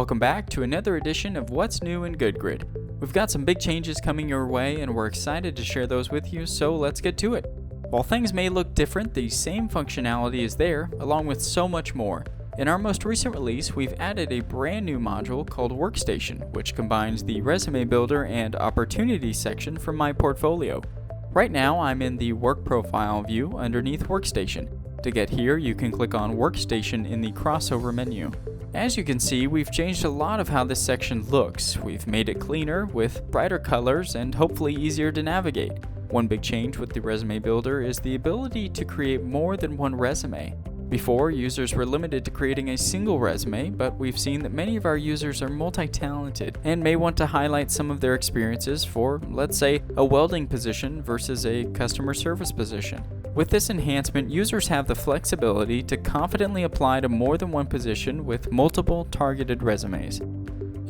Welcome back to another edition of What's New in GoodGrid. We've got some big changes coming your way and we're excited to share those with you, so let's get to it. While things may look different, the same functionality is there, along with so much more. In our most recent release, we've added a brand new module called Workstation, which combines the Resume Builder and Opportunities section from my portfolio. Right now, I'm in the Work Profile view underneath Workstation. To get here, you can click on Workstation in the crossover menu. As you can see, we've changed a lot of how this section looks. We've made it cleaner, with brighter colors, and hopefully easier to navigate. One big change with the Resume Builder is the ability to create more than one resume. Before, users were limited to creating a single resume, but we've seen that many of our users are multi-talented and may want to highlight some of their experiences for, let's say, a welding position versus a customer service position. With this enhancement, users have the flexibility to confidently apply to more than one position with multiple targeted resumes.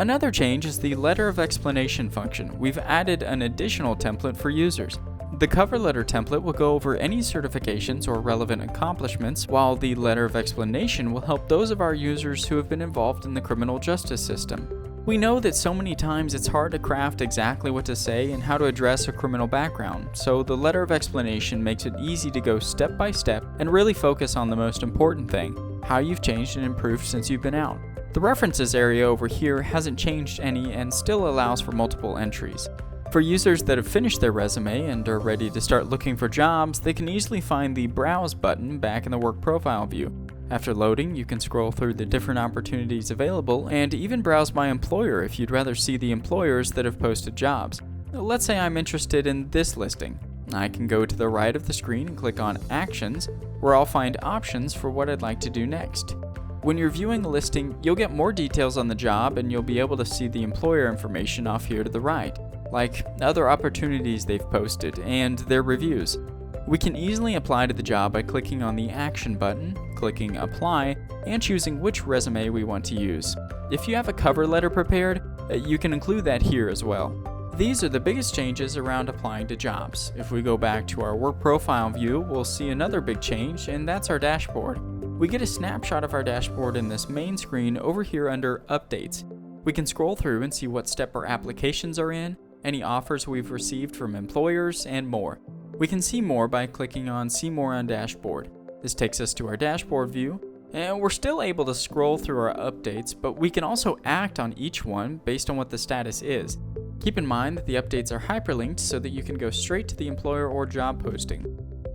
Another change is the letter of explanation function. We've added an additional template for users. The cover letter template will go over any certifications or relevant accomplishments, while the letter of explanation will help those of our users who have been involved in the criminal justice system. We know that so many times it's hard to craft exactly what to say and how to address a criminal background, so the letter of explanation makes it easy to go step by step and really focus on the most important thing, how you've changed and improved since you've been out. The references area over here hasn't changed any and still allows for multiple entries. For users that have finished their resume and are ready to start looking for jobs, they can easily find the Browse button back in the Work Profile view. After loading, you can scroll through the different opportunities available and even browse by employer if you'd rather see the employers that have posted jobs. Let's say I'm interested in this listing. I can go to the right of the screen and click on Actions, where I'll find options for what I'd like to do next. When you're viewing a listing, you'll get more details on the job and you'll be able to see the employer information off here to the right, like other opportunities they've posted and their reviews. We can easily apply to the job by clicking on the Action button, clicking Apply, and choosing which resume we want to use. If you have a cover letter prepared, you can include that here as well. These are the biggest changes around applying to jobs. If we go back to our Work Profile view, we'll see another big change, and that's our dashboard. We get a snapshot of our dashboard in this main screen over here under Updates. We can scroll through and see what step our applications are in, any offers we've received from employers, and more. We can see more by clicking on See More on Dashboard. This takes us to our dashboard view, and we're still able to scroll through our updates, but we can also act on each one based on what the status is. Keep in mind that the updates are hyperlinked so that you can go straight to the employer or job posting.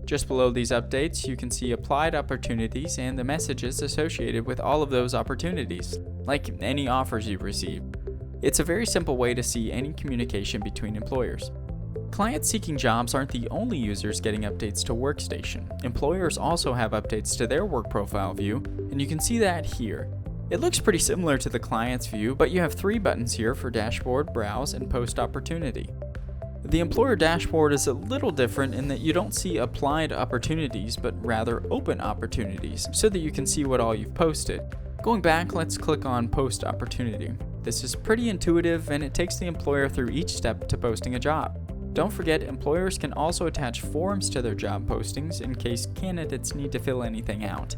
Just below these updates, you can see applied opportunities and the messages associated with all of those opportunities, like any offers you've received. It's a very simple way to see any communication between employers. Clients seeking jobs aren't the only users getting updates to Workstation. Employers also have updates to their Work Profile view, and you can see that here. It looks pretty similar to the client's view, but you have three buttons here for Dashboard, Browse, and Post Opportunity. The employer dashboard is a little different in that you don't see applied opportunities, but rather open opportunities, so that you can see what all you've posted. Going back, let's click on Post Opportunity. This is pretty intuitive and it takes the employer through each step to posting a job. Don't forget, employers can also attach forms to their job postings in case candidates need to fill anything out.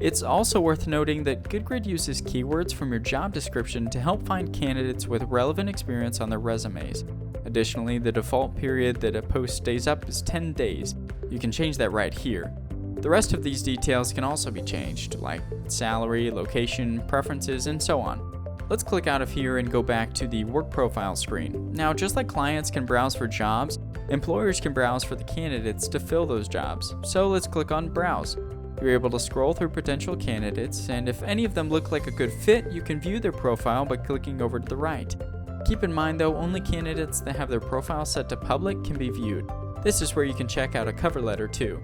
It's also worth noting that GoodGrid uses keywords from your job description to help find candidates with relevant experience on their resumes. Additionally, the default period that a post stays up is 10 days. You can change that right here. The rest of these details can also be changed, like salary, location, preferences, and so on. Let's click out of here and go back to the Work Profile screen. Now, just like clients can browse for jobs, employers can browse for the candidates to fill those jobs. So let's click on Browse. You're able to scroll through potential candidates, and if any of them look like a good fit, you can view their profile by clicking over to the right. Keep in mind though, only candidates that have their profile set to public can be viewed. This is where you can check out a cover letter too.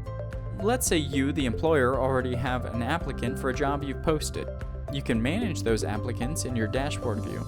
Let's say you, the employer, already have an applicant for a job you've posted. You can manage those applicants in your dashboard view.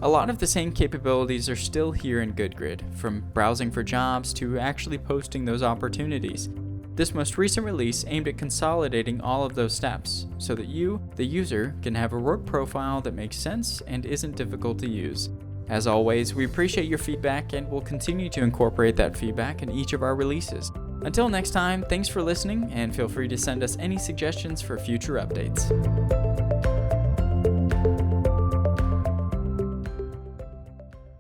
A lot of the same capabilities are still here in GoodGrid, from browsing for jobs to actually posting those opportunities. This most recent release aimed at consolidating all of those steps, so that you, the user, can have a work profile that makes sense and isn't difficult to use. As always, we appreciate your feedback and will continue to incorporate that feedback in each of our releases. Until next time, thanks for listening and feel free to send us any suggestions for future updates.